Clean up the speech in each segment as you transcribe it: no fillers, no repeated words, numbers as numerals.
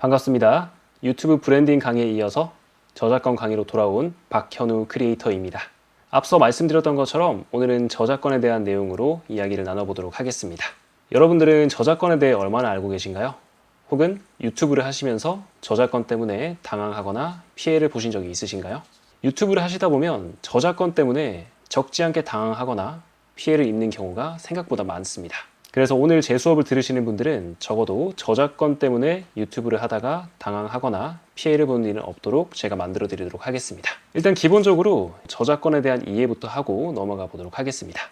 반갑습니다. 유튜브 브랜딩 강의에 이어서 저작권 강의로 돌아온 박현우 크리에이터입니다. 앞서 말씀드렸던 것처럼 오늘은 저작권에 대한 내용으로 이야기를 나눠보도록 하겠습니다. 여러분들은 저작권에 대해 얼마나 알고 계신가요? 혹은 유튜브를 하시면서 저작권 때문에 당황하거나 피해를 보신 적이 있으신가요? 유튜브를 하시다 보면 저작권 때문에 적지 않게 당황하거나 피해를 입는 경우가 생각보다 많습니다. 그래서 오늘 제 수업을 들으시는 분들은 적어도 저작권 때문에 유튜브를 하다가 당황하거나 피해를 보는 일은 없도록 제가 만들어 드리도록 하겠습니다. 일단 기본적으로 저작권에 대한 이해부터 하고 넘어가 보도록 하겠습니다.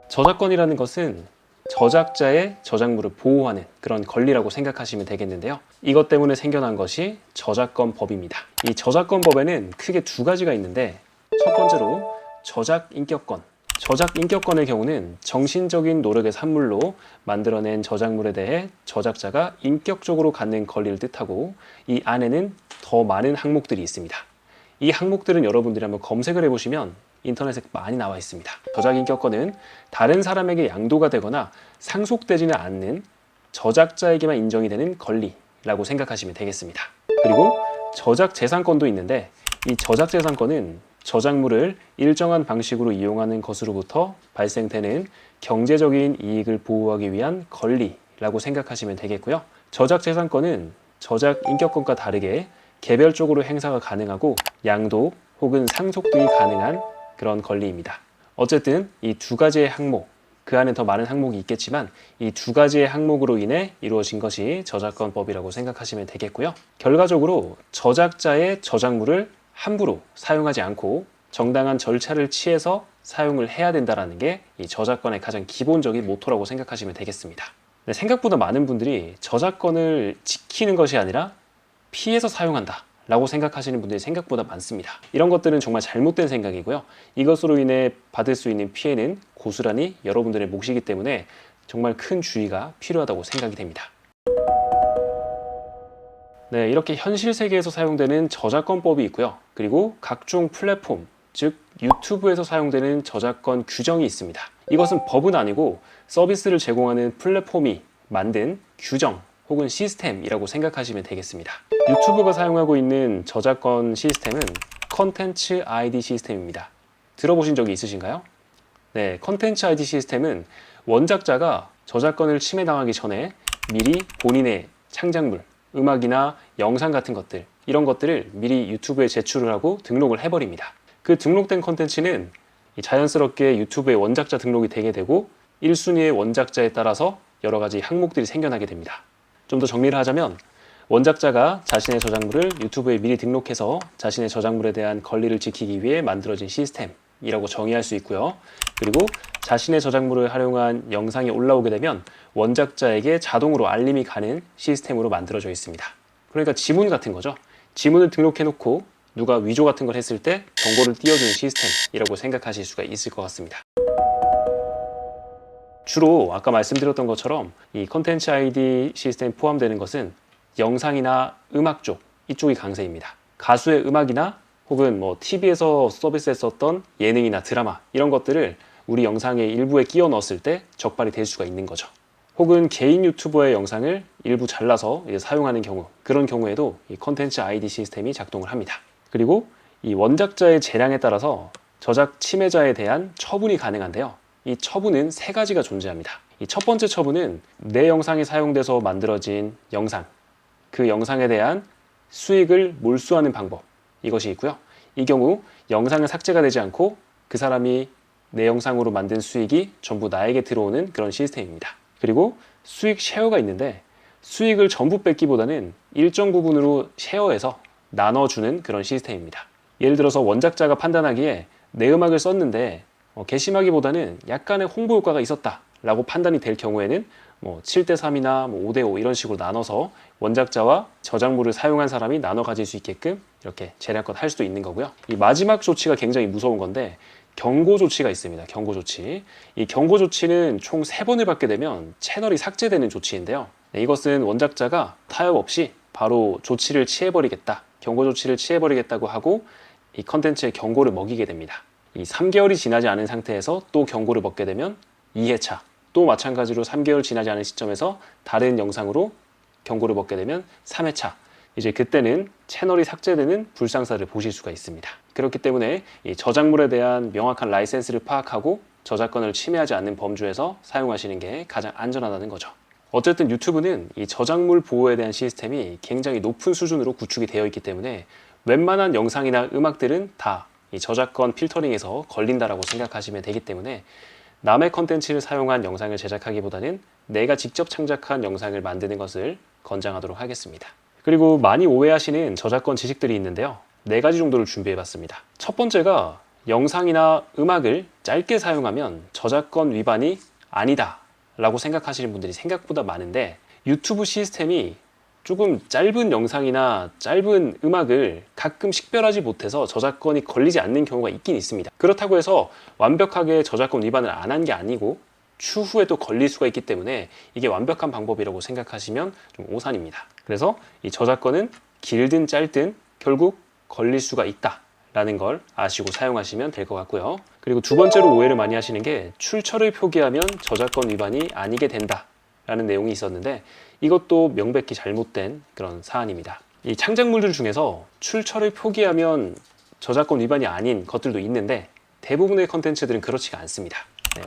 저작권이라는 것은 저작자의 저작물을 보호하는 그런 권리라고 생각하시면 되겠는데요. 이것 때문에 생겨난 것이 저작권법입니다. 이 저작권법에는 크게 두 가지가 있는데, 첫 번째로 저작인격권. 저작인격권의 경우는 정신적인 노력의 산물로 만들어낸 저작물에 대해 저작자가 인격적으로 갖는 권리를 뜻하고, 이 안에는 더 많은 항목들이 있습니다. 이 항목들은 여러분들이 한번 검색을 해보시면 인터넷에 많이 나와 있습니다. 저작인격권은 다른 사람에게 양도가 되거나 상속되지는 않는 저작자에게만 인정이 되는 권리라고 생각하시면 되겠습니다. 그리고 저작재산권도 있는데, 이 저작재산권은 저작물을 일정한 방식으로 이용하는 것으로부터 발생되는 경제적인 이익을 보호하기 위한 권리라고 생각하시면 되겠고요. 저작재산권은 저작인격권과 다르게 개별적으로 행사가 가능하고 양도 혹은 상속 등이 가능한 그런 권리입니다. 어쨌든 이 두 가지의 항목, 그 안에 더 많은 항목이 있겠지만 이 두 가지의 항목으로 인해 이루어진 것이 저작권법이라고 생각하시면 되겠고요. 결과적으로 저작자의 저작물을 함부로 사용하지 않고 정당한 절차를 취해서 사용을 해야 된다는 게 이 저작권의 가장 기본적인 모토라고 생각하시면 되겠습니다. 생각보다 많은 분들이 저작권을 지키는 것이 아니라 피해서 사용한다 라고 생각하시는 분들이 생각보다 많습니다. 이런 것들은 정말 잘못된 생각이고요. 이것으로 인해 받을 수 있는 피해는 고스란히 여러분들의 몫이기 때문에 정말 큰 주의가 필요하다고 생각이 됩니다. 네, 이렇게 현실 세계에서 사용되는 저작권법이 있고요. 그리고 각종 플랫폼, 즉 유튜브에서 사용되는 저작권 규정이 있습니다. 이것은 법은 아니고 서비스를 제공하는 플랫폼이 만든 규정 혹은 시스템이라고 생각하시면 되겠습니다. 유튜브가 사용하고 있는 저작권 시스템은 컨텐츠 ID 시스템입니다. 들어보신 적이 있으신가요? 네, 컨텐츠 ID 시스템은 원작자가 저작권을 침해당하기 전에 미리 본인의 창작물, 음악이나 영상 같은 것들, 이런 것들을 미리 유튜브에 제출을 하고 등록을 해버립니다. 그 등록된 컨텐츠는 자연스럽게 유튜브에 원작자 등록이 되게 되고 1순위의 원작자에 따라서 여러 가지 항목들이 생겨나게 됩니다. 좀 더 정리를 하자면 원작자가 자신의 저작물을 유튜브에 미리 등록해서 자신의 저작물에 대한 권리를 지키기 위해 만들어진 시스템이라고 정의할 수 있고요. 그리고 자신의 저작물을 활용한 영상이 올라오게 되면 원작자에게 자동으로 알림이 가는 시스템으로 만들어져 있습니다. 그러니까 지문 같은 거죠. 지문을 등록해 놓고 누가 위조 같은 걸 했을 때 경고를 띄워주는 시스템이라고 생각하실 수가 있을 것 같습니다. 주로 아까 말씀드렸던 것처럼 이 컨텐츠 ID 시스템에 포함되는 것은 영상이나 음악 쪽, 이쪽이 강세입니다. 가수의 음악이나 혹은 TV에서 서비스했었던 예능이나 드라마, 이런 것들을 우리 영상의 일부에 끼워 넣었을 때 적발이 될 수가 있는 거죠. 혹은 개인 유튜버의 영상을 일부 잘라서 사용하는 경우, 그런 경우에도 이 컨텐츠 ID 시스템이 작동을 합니다. 그리고 이 원작자의 재량에 따라서 저작 침해자에 대한 처분이 가능한데요. 이 처분은 세 가지가 존재합니다. 이 첫 번째 처분은 내 영상이 사용돼서 만들어진 영상, 그 영상에 대한 수익을 몰수하는 방법, 이것이 있고요. 이 경우 영상은 삭제가 되지 않고 그 사람이 내 영상으로 만든 수익이 전부 나에게 들어오는 그런 시스템입니다. 그리고 수익 쉐어가 있는데, 수익을 전부 뺏기보다는 일정 부분으로 쉐어해서 나눠주는 그런 시스템입니다. 예를 들어서 원작자가 판단하기에 내 음악을 썼는데 괘씸하기보다는 약간의 홍보 효과가 있었다 라고 판단이 될 경우에는 7대3이나 5대5 이런 식으로 나눠서 원작자와 저작물을 사용한 사람이 나눠 가질 수 있게끔 이렇게 재량껏 할 수도 있는 거고요. 이 마지막 조치가 굉장히 무서운 건데, 경고 조치가 있습니다. 경고 조치. 이 경고 조치는 총 3번을 받게 되면 채널이 삭제되는 조치인데요. 이것은 원작자가 타협 없이 바로 조치를 취해버리겠다, 경고 조치를 취해버리겠다고 하고 이 컨텐츠에 경고를 먹이게 됩니다. 이 3개월이 지나지 않은 상태에서 또 경고를 먹게 되면 2회차, 또 마찬가지로 3개월 지나지 않은 시점에서 다른 영상으로 경고를 먹게 되면 3회차, 이제 그때는 채널이 삭제되는 불상사를 보실 수가 있습니다. 그렇기 때문에 이 저작물에 대한 명확한 라이센스를 파악하고 저작권을 침해하지 않는 범주에서 사용하시는 게 가장 안전하다는 거죠. 어쨌든 유튜브는 이 저작물 보호에 대한 시스템이 굉장히 높은 수준으로 구축이 되어 있기 때문에 웬만한 영상이나 음악들은 다 이 저작권 필터링에서 걸린다라고 생각하시면 되기 때문에 남의 컨텐츠를 사용한 영상을 제작하기보다는 내가 직접 창작한 영상을 만드는 것을 권장하도록 하겠습니다. 그리고 많이 오해하시는 저작권 지식들이 있는데요. 4가지 정도를 준비해봤습니다. 첫 번째가 영상이나 음악을 짧게 사용하면 저작권 위반이 아니다 라고 생각하시는 분들이 생각보다 많은데, 유튜브 시스템이 조금 짧은 영상이나 짧은 음악을 가끔 식별하지 못해서 저작권이 걸리지 않는 경우가 있긴 있습니다. 그렇다고 해서 완벽하게 저작권 위반을 안 한 게 아니고 추후에 또 걸릴 수가 있기 때문에 이게 완벽한 방법이라고 생각하시면 좀 오산입니다. 그래서 이 저작권은 길든 짧든 결국 걸릴 수가 있다 라는 걸 아시고 사용하시면 될 것 같고요. 그리고 두 번째로 오해를 많이 하시는 게 출처를 표기하면 저작권 위반이 아니게 된다 라는 내용이 있었는데, 이것도 명백히 잘못된 그런 사안입니다. 이 창작물들 중에서 출처를 표기하면 저작권 위반이 아닌 것들도 있는데 대부분의 컨텐츠들은 그렇지가 않습니다.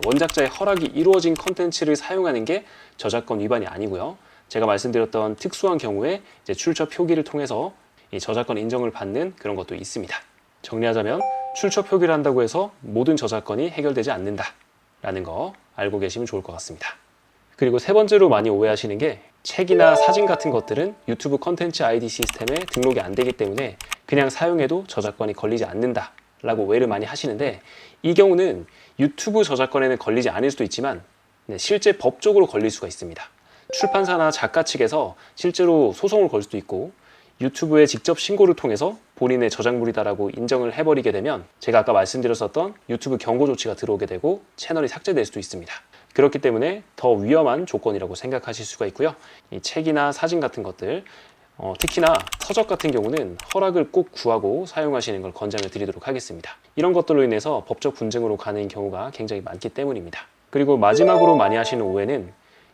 원작자의 허락이 이루어진 컨텐츠를 사용하는 게 저작권 위반이 아니고요. 제가 말씀드렸던 특수한 경우에 이제 출처 표기를 통해서 이 저작권 인정을 받는 그런 것도 있습니다. 정리하자면 출처 표기를 한다고 해서 모든 저작권이 해결되지 않는다라는 거 알고 계시면 좋을 것 같습니다. 그리고 세 번째로 많이 오해하시는 게 책이나 사진 같은 것들은 유튜브 컨텐츠 아이디 시스템에 등록이 안 되기 때문에 그냥 사용해도 저작권이 걸리지 않는다 라고 오해를 많이 하시는데, 이 경우는 유튜브 저작권에는 걸리지 않을 수도 있지만 실제 법적으로 걸릴 수가 있습니다. 출판사나 작가 측에서 실제로 소송을 걸 수도 있고, 유튜브에 직접 신고를 통해서 본인의 저작물이다라고 인정을 해버리게 되면 제가 아까 말씀드렸었던 유튜브 경고 조치가 들어오게 되고 채널이 삭제될 수도 있습니다. 그렇기 때문에 더 위험한 조건이라고 생각하실 수가 있고요. 이 책이나 사진 같은 것들, 특히나 서적 같은 경우는 허락을 꼭 구하고 사용하시는 걸 권장을 드리도록 하겠습니다. 이런 것들로 인해서 법적 분쟁으로 가는 경우가 굉장히 많기 때문입니다. 그리고 마지막으로 많이 하시는 오해는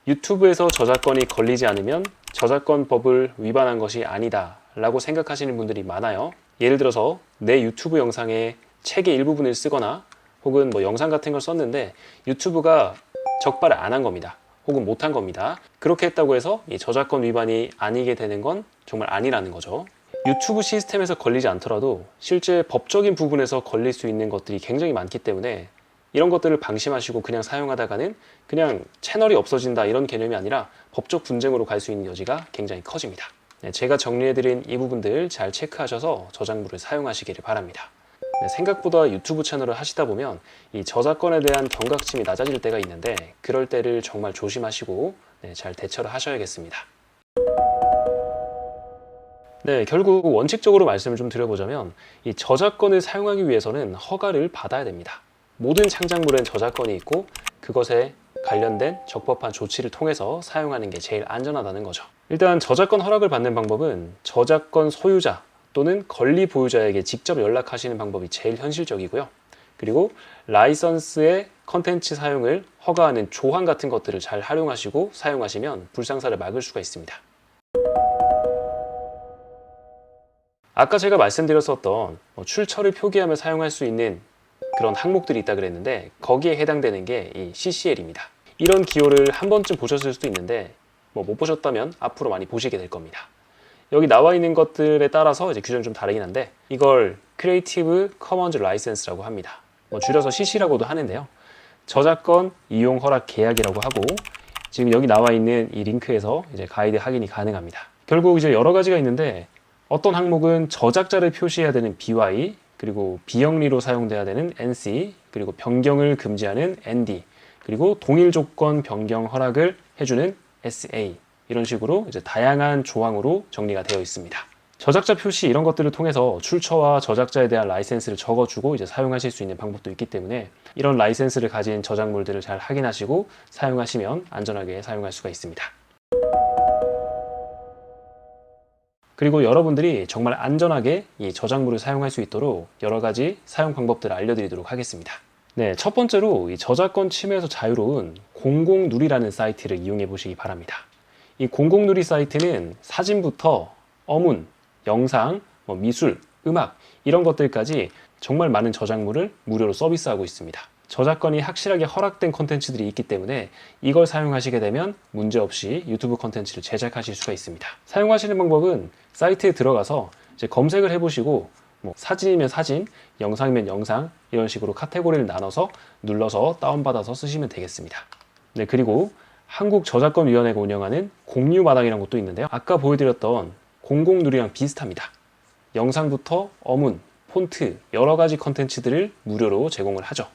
유튜브에서 저작권이 걸리지 않으면 저작권법을 위반한 것이 아니다 라고 생각하시는 분들이 많아요. 예를 들어서 내 유튜브 영상에 책의 일부분을 쓰거나 혹은 뭐 영상 같은 걸 썼는데 유튜브가 적발을 안 한 겁니다. 혹은 못한 겁니다. 그렇게 했다고 해서 이 저작권 위반이 아니게 되는 건 정말 아니라는 거죠. 유튜브 시스템에서 걸리지 않더라도 실제 법적인 부분에서 걸릴 수 있는 것들이 굉장히 많기 때문에 이런 것들을 방심하시고 그냥 사용하다가는 그냥 채널이 없어진다 이런 개념이 아니라 법적 분쟁으로 갈 수 있는 여지가 굉장히 커집니다. 제가 정리해드린 이 부분들 잘 체크하셔서 저작물을 사용하시기를 바랍니다. 생각보다 유튜브 채널을 하시다 보면 이 저작권에 대한 경각심이 낮아질 때가 있는데, 그럴 때를 정말 조심하시고 잘 대처를 하셔야겠습니다. 결국 원칙적으로 말씀을 좀 드려보자면 이 저작권을 사용하기 위해서는 허가를 받아야 됩니다. 모든 창작물엔 저작권이 있고 그것에 관련된 적법한 조치를 통해서 사용하는 게 제일 안전하다는 거죠. 일단 저작권 허락을 받는 방법은 저작권 소유자 또는 권리 보유자에게 직접 연락하시는 방법이 제일 현실적이고요. 그리고 라이선스의 컨텐츠 사용을 허가하는 조항 같은 것들을 잘 활용하시고 사용하시면 불상사를 막을 수가 있습니다. 아까 제가 말씀드렸었던 출처를 표기하며 사용할 수 있는 그런 항목들이 있다 그랬는데, 거기에 해당되는 게 이 CCL입니다. 이런 기호를 한 번쯤 보셨을 수도 있는데 못 보셨다면 앞으로 많이 보시게 될 겁니다. 여기 나와 있는 것들에 따라서 이제 규정이 좀 다르긴 한데, 이걸 크리에이티브 커먼즈 라이센스라고 합니다. 줄여서 CC라고도 하는데요. 저작권 이용 허락 계약이라고 하고, 지금 여기 나와 있는 이 링크에서 이제 가이드 확인이 가능합니다. 결국 이제 여러 가지가 있는데, 어떤 항목은 저작자를 표시해야 되는 BY, 그리고 비영리로 사용돼야 되는 NC, 그리고 변경을 금지하는 ND, 그리고 동일 조건 변경 허락을 해주는 SA, 이런 식으로 이제 다양한 조항으로 정리가 되어 있습니다. 저작자 표시 이런 것들을 통해서 출처와 저작자에 대한 라이센스를 적어주고 이제 사용하실 수 있는 방법도 있기 때문에 이런 라이센스를 가진 저작물들을 잘 확인하시고 사용하시면 안전하게 사용할 수가 있습니다. 그리고 여러분들이 정말 안전하게 이 저작물을 사용할 수 있도록 여러 가지 사용 방법들을 알려드리도록 하겠습니다. 첫 번째로 이 저작권 침해에서 자유로운 공공누리라는 사이트를 이용해 보시기 바랍니다. 이 공공누리 사이트는 사진부터 어문, 영상, 미술, 음악 이런 것들까지 정말 많은 저작물을 무료로 서비스하고 있습니다. 저작권이 확실하게 허락된 콘텐츠들이 있기 때문에 이걸 사용하시게 되면 문제없이 유튜브 콘텐츠를 제작하실 수가 있습니다. 사용하시는 방법은 사이트에 들어가서 이제 검색을 해보시고 사진이면 사진, 영상이면 영상 이런 식으로 카테고리를 나눠서 눌러서 다운받아서 쓰시면 되겠습니다. 네, 그리고 한국저작권위원회가 운영하는 공유마당이라는 것도 있는데요. 아까 보여드렸던 공공누리랑 비슷합니다. 영상부터 어문, 폰트 여러 가지 컨텐츠들을 무료로 제공을 하죠.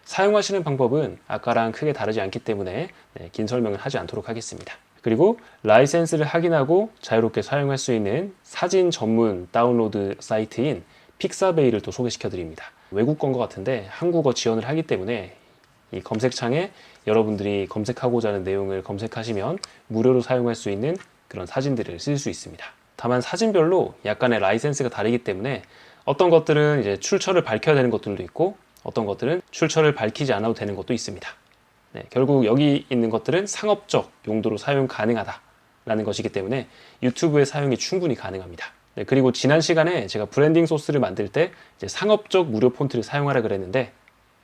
사용하시는 방법은 아까랑 크게 다르지 않기 때문에 긴 설명을 하지 않도록 하겠습니다. 그리고 라이센스를 확인하고 자유롭게 사용할 수 있는 사진 전문 다운로드 사이트인 픽사베이를 또 소개시켜 드립니다. 외국 건 것 같은데 한국어 지원을 하기 때문에 이 검색창에 여러분들이 검색하고자 하는 내용을 검색하시면 무료로 사용할 수 있는 그런 사진들을 쓸 수 있습니다. 다만 사진별로 약간의 라이센스가 다르기 때문에 어떤 것들은 이제 출처를 밝혀야 되는 것들도 있고 어떤 것들은 출처를 밝히지 않아도 되는 것도 있습니다. 네, 결국 여기 있는 것들은 상업적 용도로 사용 가능하다라는 것이기 때문에 유튜브의 사용이 충분히 가능합니다. 네, 그리고 지난 시간에 제가 브랜딩 소스를 만들 때 이제 상업적 무료 폰트를 사용하라 그랬는데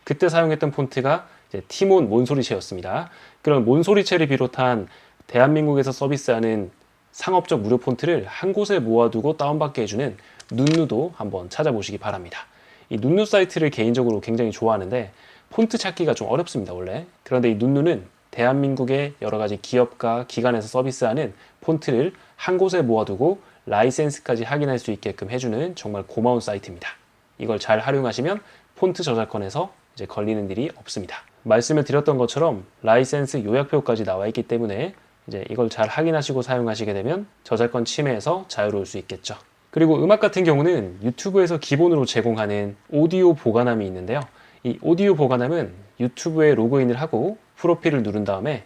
그때 사용했던 폰트가 이제 티몬 몬소리체였습니다. 그런 몬소리체를 비롯한 대한민국에서 서비스하는 상업적 무료 폰트를 한 곳에 모아두고 다운받게 해주는 눈누도 한번 찾아보시기 바랍니다. 이 눈누 사이트를 개인적으로 굉장히 좋아하는데 폰트 찾기가 좀 어렵습니다, 원래. 그런데 이 눈누는 대한민국의 여러 가지 기업과 기관에서 서비스하는 폰트를 한 곳에 모아두고 라이센스까지 확인할 수 있게끔 해주는 정말 고마운 사이트입니다. 이걸 잘 활용하시면 폰트 저작권에서 이제 걸리는 일이 없습니다. 말씀을 드렸던 것처럼 라이센스 요약표까지 나와 있기 때문에 이제 이걸 잘 확인하시고 사용하시게 되면 저작권 침해에서 자유로울 수 있겠죠. 그리고 음악 같은 경우는 유튜브에서 기본으로 제공하는 오디오 보관함이 있는데요. 이 오디오 보관함은 유튜브에 로그인을 하고 프로필을 누른 다음에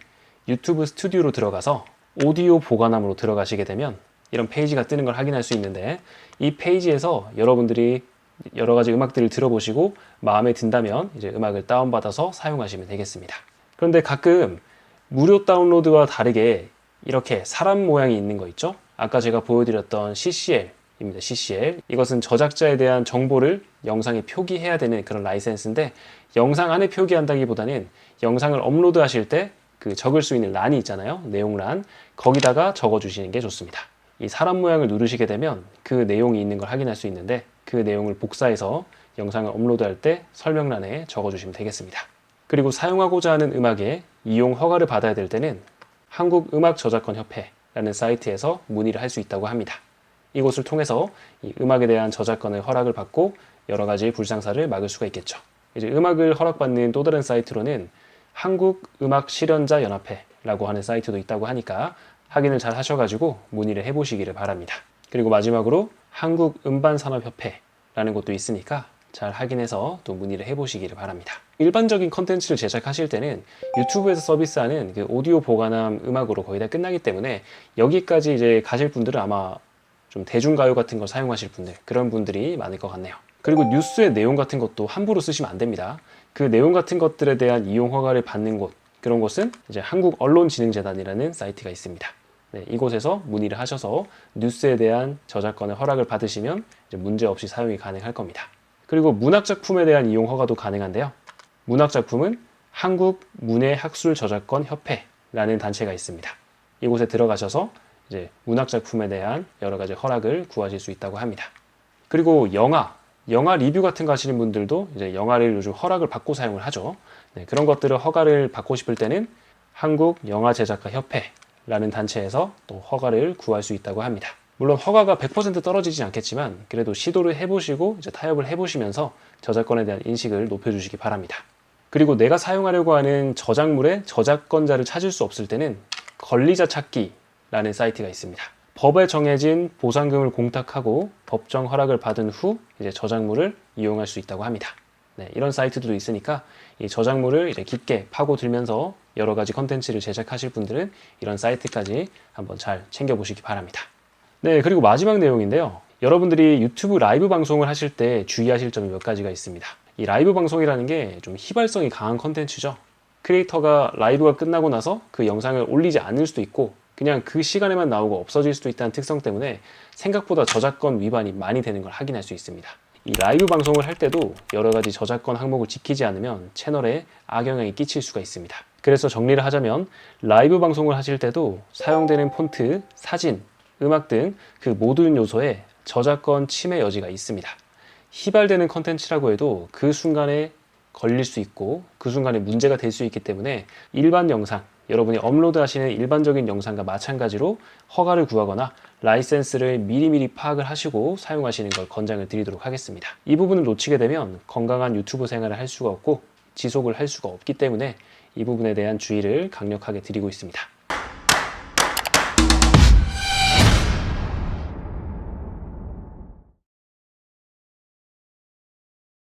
유튜브 스튜디오로 들어가서 오디오 보관함으로 들어가시게 되면 이런 페이지가 뜨는 걸 확인할 수 있는데 이 페이지에서 여러분들이 여러 가지 음악들을 들어보시고 마음에 든다면 이제 음악을 다운받아서 사용하시면 되겠습니다. 그런데 가끔 무료 다운로드와 다르게 이렇게 사람 모양이 있는 거 있죠? 아까 제가 보여드렸던 CCL입니다. CCL. 이것은 저작자에 대한 정보를 영상에 표기해야 되는 그런 라이센스인데 영상 안에 표기한다기보다는 영상을 업로드 하실 때 그 적을 수 있는 란이 있잖아요. 내용란. 거기다가 적어주시는 게 좋습니다. 이 사람 모양을 누르시게 되면 그 내용이 있는 걸 확인할 수 있는데 그 내용을 복사해서 영상을 업로드할 때 설명란에 적어주시면 되겠습니다. 그리고 사용하고자 하는 음악에 이용 허가를 받아야 될 때는 한국음악저작권협회라는 사이트에서 문의를 할 수 있다고 합니다. 이곳을 통해서 이 음악에 대한 저작권의 허락을 받고 여러 가지 불상사를 막을 수가 있겠죠. 이제 음악을 허락받는 또 다른 사이트로는 한국음악실현자연합회라고 하는 사이트도 있다고 하니까 확인을 잘 하셔가지고 문의를 해보시기를 바랍니다. 그리고 마지막으로 한국음반산업협회라는 곳도 있으니까 잘 확인해서 또 문의를 해보시기를 바랍니다. 일반적인 컨텐츠를 제작하실 때는 유튜브에서 서비스하는 그 오디오 보관함 음악으로 거의 다 끝나기 때문에 여기까지 이제 가실 분들은 아마 좀 대중가요 같은 걸 사용하실 분들, 그런 분들이 많을 것 같네요. 그리고 뉴스의 내용 같은 것도 함부로 쓰시면 안 됩니다. 그 내용 같은 것들에 대한 이용 허가를 받는 곳, 그런 곳은 이제 한국언론진흥재단이라는 사이트가 있습니다. 네, 이곳에서 문의를 하셔서 뉴스에 대한 저작권의 허락을 받으시면 이제 문제없이 사용이 가능할 겁니다. 그리고 문학작품에 대한 이용 허가도 가능한데요. 문학작품은 한국문예학술저작권협회라는 단체가 있습니다. 이곳에 들어가셔서 이제 문학작품에 대한 여러 가지 허락을 구하실 수 있다고 합니다. 그리고 영화 리뷰 같은 거 하시는 분들도 이제 영화를 요즘 허락을 받고 사용을 하죠. 네, 그런 것들을 허가를 받고 싶을 때는 한국영화제작가협회라는 단체에서 또 허가를 구할 수 있다고 합니다. 물론 허가가 100% 떨어지진 않겠지만 그래도 시도를 해보시고 이제 타협을 해보시면서 저작권에 대한 인식을 높여주시기 바랍니다. 그리고 내가 사용하려고 하는 저작물의 저작권자를 찾을 수 없을 때는 권리자 찾기라는 사이트가 있습니다. 법에 정해진 보상금을 공탁하고 법정 허락을 받은 후 이제 저작물을 이용할 수 있다고 합니다. 네, 이런 사이트도 있으니까 이 저작물을 이제 깊게 파고들면서 여러 가지 컨텐츠를 제작하실 분들은 이런 사이트까지 한번 잘 챙겨보시기 바랍니다. 네, 그리고 마지막 내용인데요. 여러분들이 유튜브 라이브 방송을 하실 때 주의하실 점이 몇 가지가 있습니다. 이 라이브 방송이라는 게 좀 휘발성이 강한 컨텐츠죠. 크리에이터가 라이브가 끝나고 나서 그 영상을 올리지 않을 수도 있고 그냥 그 시간에만 나오고 없어질 수도 있다는 특성 때문에 생각보다 저작권 위반이 많이 되는 걸 확인할 수 있습니다. 이 라이브 방송을 할 때도 여러 가지 저작권 항목을 지키지 않으면 채널에 악영향이 끼칠 수가 있습니다. 그래서 정리를 하자면 라이브 방송을 하실 때도 사용되는 폰트, 사진, 음악 등 그 모든 요소에 저작권 침해 여지가 있습니다. 휘발되는 컨텐츠라고 해도 그 순간에 걸릴 수 있고 그 순간에 문제가 될 수 있기 때문에 일반 영상, 여러분이 업로드 하시는 일반적인 영상과 마찬가지로 허가를 구하거나 라이센스를 미리미리 파악을 하시고 사용하시는 걸 권장을 드리도록 하겠습니다. 이 부분을 놓치게 되면 건강한 유튜브 생활을 할 수가 없고 지속을 할 수가 없기 때문에 이 부분에 대한 주의를 강력하게 드리고 있습니다.